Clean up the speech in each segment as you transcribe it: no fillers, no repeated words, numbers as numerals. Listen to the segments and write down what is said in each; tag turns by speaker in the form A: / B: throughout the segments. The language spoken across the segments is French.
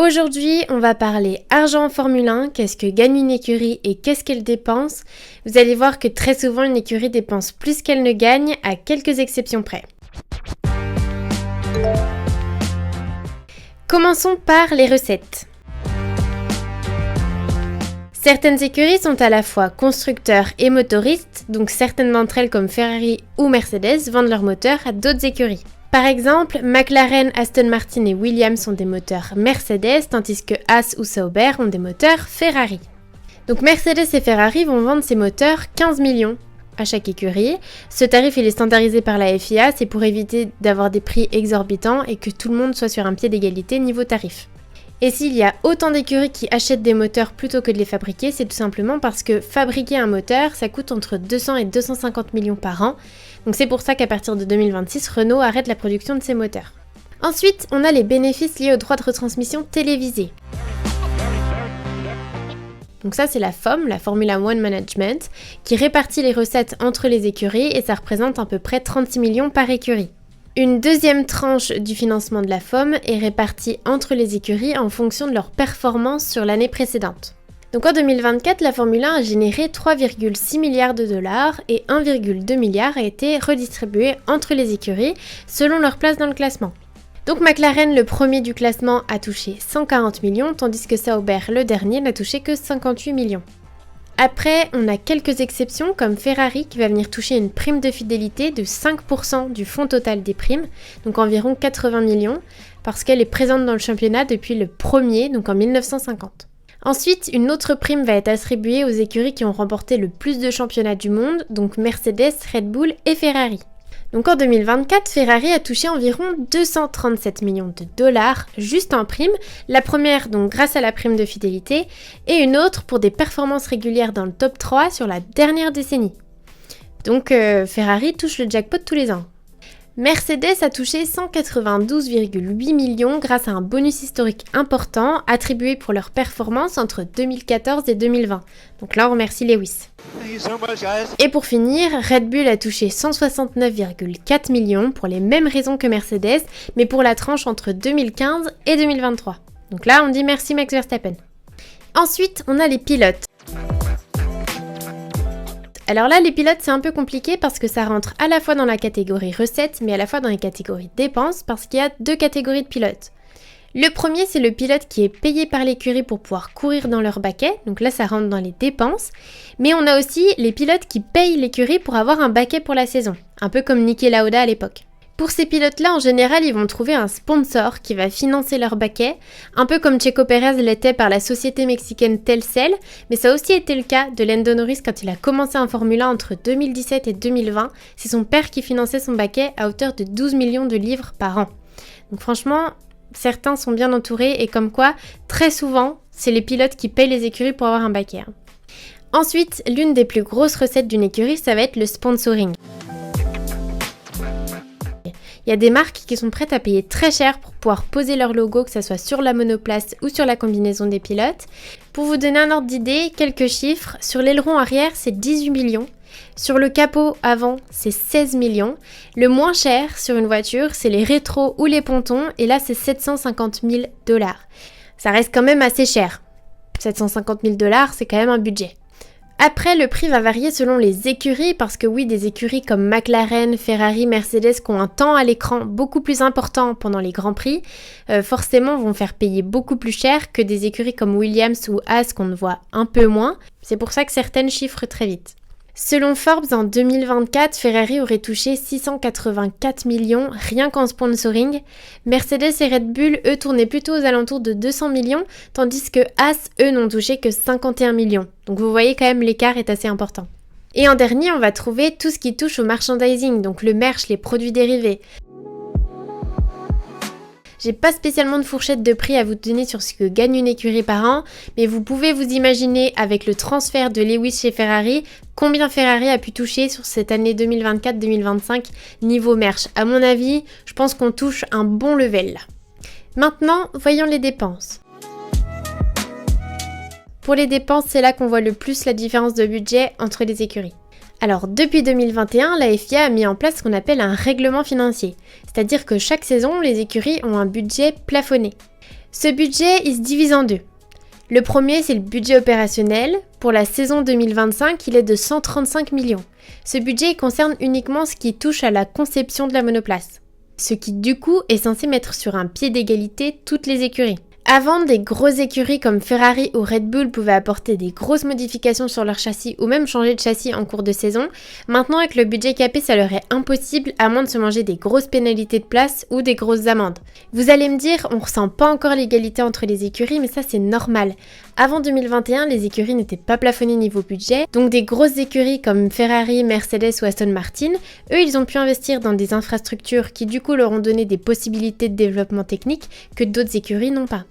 A: Aujourd'hui, on va parler argent en Formule 1, qu'est-ce que gagne une écurie et qu'est-ce qu'elle dépense. Vous allez voir que très souvent, une écurie dépense plus qu'elle ne gagne, à quelques exceptions près. Commençons par les recettes. Certaines écuries sont à la fois constructeurs et motoristes, donc certaines d'entre elles comme Ferrari ou Mercedes vendent leurs moteurs à d'autres écuries. Par exemple, McLaren, Aston Martin et Williams ont des moteurs Mercedes, tandis que Haas ou Sauber ont des moteurs Ferrari. Donc Mercedes et Ferrari vont vendre ces moteurs 15 millions à chaque écurie. Ce tarif il est standardisé par la FIA, c'est pour éviter d'avoir des prix exorbitants et que tout le monde soit sur un pied d'égalité niveau tarif. Et s'il y a autant d'écuries qui achètent des moteurs plutôt que de les fabriquer, c'est tout simplement parce que fabriquer un moteur, ça coûte entre 200 et 250 millions par an. Donc c'est pour ça qu'à partir de 2026, Renault arrête la production de ses moteurs. Ensuite, on a les bénéfices liés aux droits de retransmission télévisés. Donc ça c'est la FOM, la Formula One Management, qui répartit les recettes entre les écuries et ça représente à peu près 36 millions par écurie. Une deuxième tranche du financement de la FOM est répartie entre les écuries en fonction de leur performance sur l'année précédente. Donc en 2024, la Formule 1 a généré 3,6 milliards de dollars et 1,2 milliard a été redistribué entre les écuries selon leur place dans le classement. Donc McLaren, le premier du classement, a touché 140 millions, tandis que Sauber, le dernier, n'a touché que 58 millions. Après, on a quelques exceptions comme Ferrari qui va venir toucher une prime de fidélité de 5% du fonds total des primes, donc environ 80 millions, parce qu'elle est présente dans le championnat depuis le premier, donc en 1950. Ensuite, une autre prime va être attribuée aux écuries qui ont remporté le plus de championnats du monde, donc Mercedes, Red Bull et Ferrari. Donc en 2024, Ferrari a touché environ 237 millions de dollars juste en prime, la première donc grâce à la prime de fidélité et une autre pour des performances régulières dans le top 3 sur la dernière décennie. Donc Ferrari touche le jackpot tous les ans. Mercedes a touché 192,8 millions grâce à un bonus historique important attribué pour leur performance entre 2014 et 2020. Donc là on remercie Lewis. Et pour finir, Red Bull a touché 169,4 millions pour les mêmes raisons que Mercedes, mais pour la tranche entre 2015 et 2023. Donc là on dit merci Max Verstappen. Ensuite on a les pilotes. Alors là, les pilotes, c'est un peu compliqué parce que ça rentre à la fois dans la catégorie recettes, mais à la fois dans les catégories dépenses, parce qu'il y a deux catégories de pilotes. Le premier, c'est le pilote qui est payé par l'écurie pour pouvoir courir dans leur baquet, donc là, ça rentre dans les dépenses. Mais on a aussi les pilotes qui payent l'écurie pour avoir un baquet pour la saison, un peu comme Niki Lauda à l'époque. Pour ces pilotes-là, en général, ils vont trouver un sponsor qui va financer leur baquet, un peu comme Checo Pérez l'était par la société mexicaine Telcel, mais ça a aussi été le cas de Lando Norris quand il a commencé en Formule 1 entre 2017 et 2020. C'est son père qui finançait son baquet à hauteur de 12 millions de livres par an. Donc franchement, certains sont bien entourés et comme quoi, très souvent, c'est les pilotes qui payent les écuries pour avoir un baquet. Ensuite, l'une des plus grosses recettes d'une écurie, ça va être le sponsoring. Il y a des marques qui sont prêtes à payer très cher pour pouvoir poser leur logo, que ce soit sur la monoplace ou sur la combinaison des pilotes. Pour vous donner un ordre d'idée, quelques chiffres. Sur l'aileron arrière, c'est 18 millions. Sur le capot avant, c'est 16 millions. Le moins cher sur une voiture, c'est les rétros ou les pontons. Et là, c'est 750 000 $. Ça reste quand même assez cher. 750 000 $, c'est quand même un budget. Après, le prix va varier selon les écuries parce que oui, des écuries comme McLaren, Ferrari, Mercedes qui ont un temps à l'écran beaucoup plus important pendant les grands prix, forcément vont faire payer beaucoup plus cher que des écuries comme Williams ou Haas qu'on ne voit un peu moins. C'est pour ça que certaines chiffrent très vite. Selon Forbes, en 2024, Ferrari aurait touché 684 millions rien qu'en sponsoring. Mercedes et Red Bull, eux, tournaient plutôt aux alentours de 200 millions, tandis que Haas, eux, n'ont touché que 51 millions. Donc vous voyez quand même, l'écart est assez important. Et en dernier, on va trouver tout ce qui touche au merchandising, donc le merch, les produits dérivés. J'ai pas spécialement de fourchette de prix à vous donner sur ce que gagne une écurie par an, mais vous pouvez vous imaginer avec le transfert de Lewis chez Ferrari, combien Ferrari a pu toucher sur cette année 2024-2025 niveau merch. À mon avis, je pense qu'on touche un bon level. Maintenant, voyons les dépenses. Pour les dépenses, c'est là qu'on voit le plus la différence de budget entre les écuries. Alors, depuis 2021, la FIA a mis en place ce qu'on appelle un règlement financier, c'est-à-dire que chaque saison, les écuries ont un budget plafonné. Ce budget, il se divise en deux. Le premier, c'est le budget opérationnel. Pour la saison 2025, il est de 135 millions. Ce budget concerne uniquement ce qui touche à la conception de la monoplace. Ce qui, du coup, est censé mettre sur un pied d'égalité toutes les écuries. Avant, des grosses écuries comme Ferrari ou Red Bull pouvaient apporter des grosses modifications sur leur châssis ou même changer de châssis en cours de saison. Maintenant, avec le budget capé, ça leur est impossible à moins de se manger des grosses pénalités de place ou des grosses amendes. Vous allez me dire, on ressent pas encore l'égalité entre les écuries, mais ça c'est normal. Avant 2021, les écuries n'étaient pas plafonnées niveau budget, donc des grosses écuries comme Ferrari, Mercedes ou Aston Martin, eux ils ont pu investir dans des infrastructures qui du coup leur ont donné des possibilités de développement technique que d'autres écuries n'ont pas.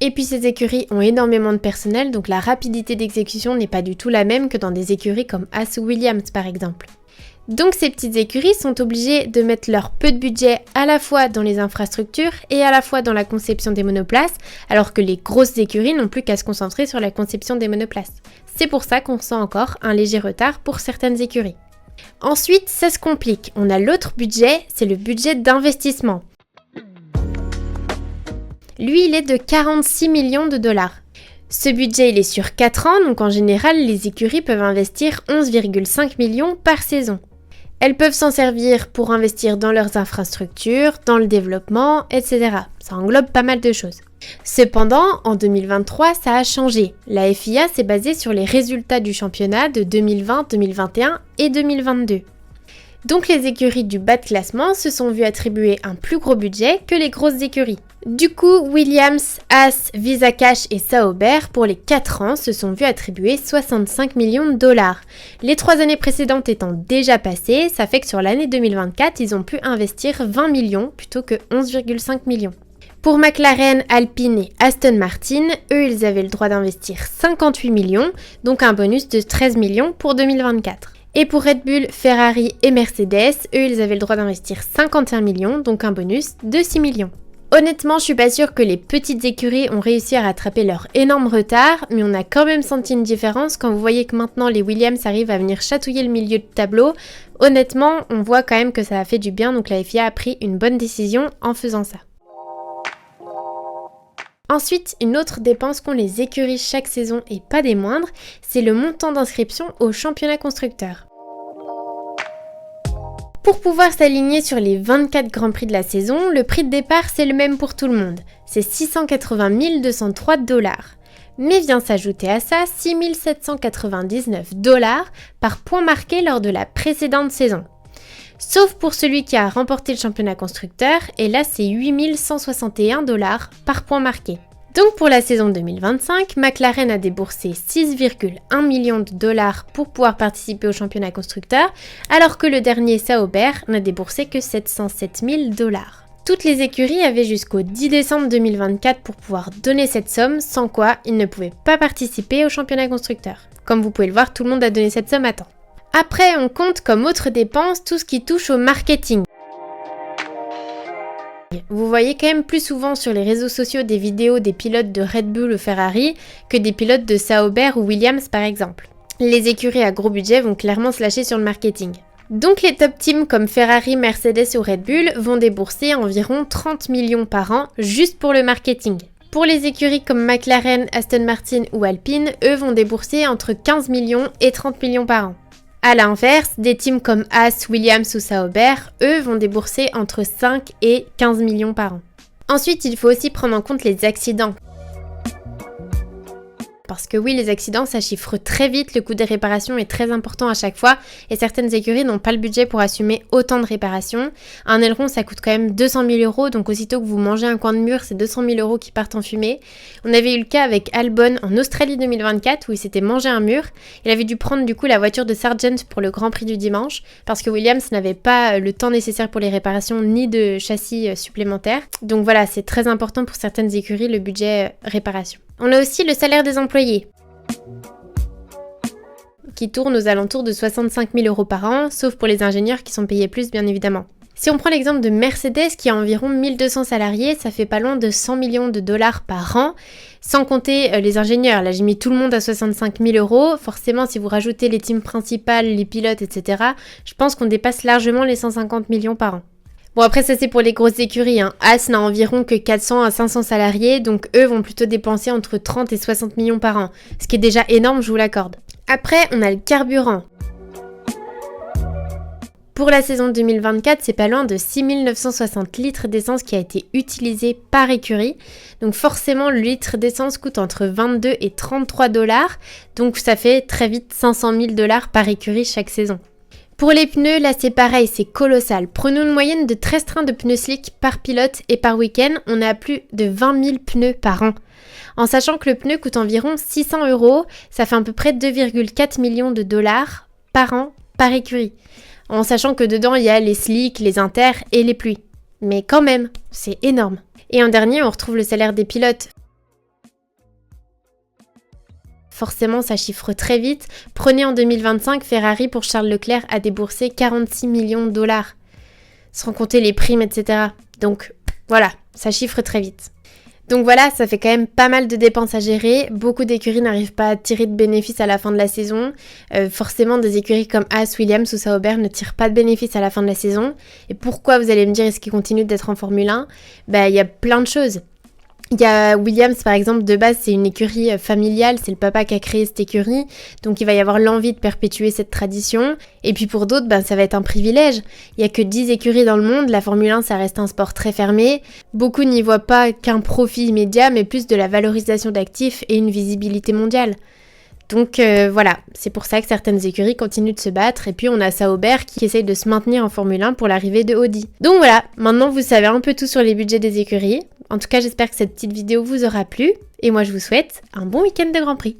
A: Et puis ces écuries ont énormément de personnel, donc la rapidité d'exécution n'est pas du tout la même que dans des écuries comme Haas ou Williams par exemple. Donc ces petites écuries sont obligées de mettre leur peu de budget à la fois dans les infrastructures et à la fois dans la conception des monoplaces, alors que les grosses écuries n'ont plus qu'à se concentrer sur la conception des monoplaces. C'est pour ça qu'on sent encore un léger retard pour certaines écuries. Ensuite, ça se complique. On a l'autre budget, c'est le budget d'investissement. Lui, il est de 46 millions de dollars. Ce budget, il est sur 4 ans, donc en général, les écuries peuvent investir 11,5 millions par saison. Elles peuvent s'en servir pour investir dans leurs infrastructures, dans le développement, etc. Ça englobe pas mal de choses. Cependant, en 2023, ça a changé. La FIA s'est basée sur les résultats du championnat de 2020, 2021 et 2022. Donc les écuries du bas de classement se sont vues attribuer un plus gros budget que les grosses écuries. Du coup, Williams, Haas, Visa Cash et Sauber, pour les 4 ans, se sont vus attribuer 65 millions de dollars. Les 3 années précédentes étant déjà passées, ça fait que sur l'année 2024, ils ont pu investir 20 millions plutôt que 11,5 millions. Pour McLaren, Alpine et Aston Martin, eux, ils avaient le droit d'investir 58 millions, donc un bonus de 13 millions pour 2024. Et pour Red Bull, Ferrari et Mercedes, eux, ils avaient le droit d'investir 51 millions, donc un bonus de 6 millions. Honnêtement, je suis pas sûre que les petites écuries ont réussi à rattraper leur énorme retard, mais on a quand même senti une différence quand vous voyez que maintenant les Williams arrivent à venir chatouiller le milieu de tableau. Honnêtement, on voit quand même que ça a fait du bien, donc la FIA a pris une bonne décision en faisant ça. Ensuite, une autre dépense qu'ont les écuries chaque saison et pas des moindres, c'est le montant d'inscription au championnat constructeur. Pour pouvoir s'aligner sur les 24 Grands Prix de la saison, le prix de départ c'est le même pour tout le monde, c'est 680 203 $. Mais vient s'ajouter à ça 6 799 $ par point marqué lors de la précédente saison. Sauf pour celui qui a remporté le championnat constructeur, et là c'est 8 161 $ par point marqué. Donc pour la saison 2025, McLaren a déboursé 6,1 millions de dollars pour pouvoir participer au championnat constructeur, alors que le dernier Sauber n'a déboursé que 707 000 $. Toutes les écuries avaient jusqu'au 10 décembre 2024 pour pouvoir donner cette somme, sans quoi ils ne pouvaient pas participer au championnat constructeur. Comme vous pouvez le voir, tout le monde a donné cette somme à temps. Après, on compte comme autre dépense tout ce qui touche au marketing. Vous voyez quand même plus souvent sur les réseaux sociaux des vidéos des pilotes de Red Bull ou Ferrari que des pilotes de Sauber ou Williams par exemple. Les écuries à gros budget vont clairement se lâcher sur le marketing. Donc les top teams comme Ferrari, Mercedes ou Red Bull vont débourser environ 30 millions par an juste pour le marketing. Pour les écuries comme McLaren, Aston Martin ou Alpine, eux vont débourser entre 15 millions et 30 millions par an. A l'inverse, des teams comme Haas, Williams ou Sauber, eux vont débourser entre 5 et 15 millions par an. Ensuite, il faut aussi prendre en compte les accidents. Parce que oui, les accidents, ça chiffre très vite, le coût des réparations est très important à chaque fois et certaines écuries n'ont pas le budget pour assumer autant de réparations. Un aileron, ça coûte quand même 200 000 €, donc aussitôt que vous mangez un coin de mur, c'est 200 000 € qui partent en fumée. On avait eu le cas avec Albon en Australie 2024 où il s'était mangé un mur. Il avait dû prendre du coup la voiture de Sargent pour le Grand Prix du dimanche parce que Williams n'avait pas le temps nécessaire pour les réparations ni de châssis supplémentaires. Donc voilà, c'est très important pour certaines écuries le budget réparation. On a aussi le salaire des employés, qui tourne aux alentours de 65 000 € par an, sauf pour les ingénieurs qui sont payés plus bien évidemment. Si on prend l'exemple de Mercedes qui a environ 1200 salariés, ça fait pas loin de 100 millions de dollars par an, sans compter les ingénieurs. Là j'ai mis tout le monde à 65 000 €, forcément si vous rajoutez les teams principales, les pilotes, etc., je pense qu'on dépasse largement les 150 millions par an. Bon après ça c'est pour les grosses écuries, hein. Haas n'a environ que 400 à 500 salariés, donc eux vont plutôt dépenser entre 30 et 60 millions par an, ce qui est déjà énorme, je vous l'accorde. Après on a le carburant. Pour la saison 2024, c'est pas loin de 6960 litres d'essence qui a été utilisé par écurie. Donc forcément, le litre d'essence coûte entre 22 et 33 $. Donc ça fait très vite 500 000 $ par écurie chaque saison. Pour les pneus, là c'est pareil, c'est colossal. Prenons une moyenne de 13 trains de pneus slick par pilote et par week-end, on est à plus de 20 000 pneus par an. En sachant que le pneu coûte environ 600 €, ça fait à peu près 2,4 millions de dollars par an par écurie. En sachant que dedans il y a les slicks, les inters et les pluies. Mais quand même, c'est énorme. Et en dernier, on retrouve le salaire des pilotes. Forcément, ça chiffre très vite. Prenez en 2025, Ferrari pour Charles Leclerc a déboursé 46 millions de dollars. Sans compter les primes, etc. Donc voilà, ça chiffre très vite. Donc voilà, ça fait quand même pas mal de dépenses à gérer. Beaucoup d'écuries n'arrivent pas à tirer de bénéfices à la fin de la saison. Forcément, des écuries comme Haas, Williams ou Sauber ne tirent pas de bénéfices à la fin de la saison. Et pourquoi, vous allez me dire, est-ce qu'ils continuent d'être en Formule 1 ? Il y a plein de choses. Il y a Williams par exemple, de base c'est une écurie familiale, c'est le papa qui a créé cette écurie, donc il va y avoir l'envie de perpétuer cette tradition. Et puis pour d'autres, ça va être un privilège. Il n'y a que 10 écuries dans le monde, la Formule 1 ça reste un sport très fermé. Beaucoup n'y voient pas qu'un profit immédiat, mais plus de la valorisation d'actifs et une visibilité mondiale. Donc voilà, c'est pour ça que certaines écuries continuent de se battre. Et puis on a Sauber qui essaye de se maintenir en Formule 1 pour l'arrivée de Audi. Donc voilà, maintenant vous savez un peu tout sur les budgets des écuries. En tout cas, j'espère que cette petite vidéo vous aura plu. Et moi, je vous souhaite un bon week-end de Grand Prix.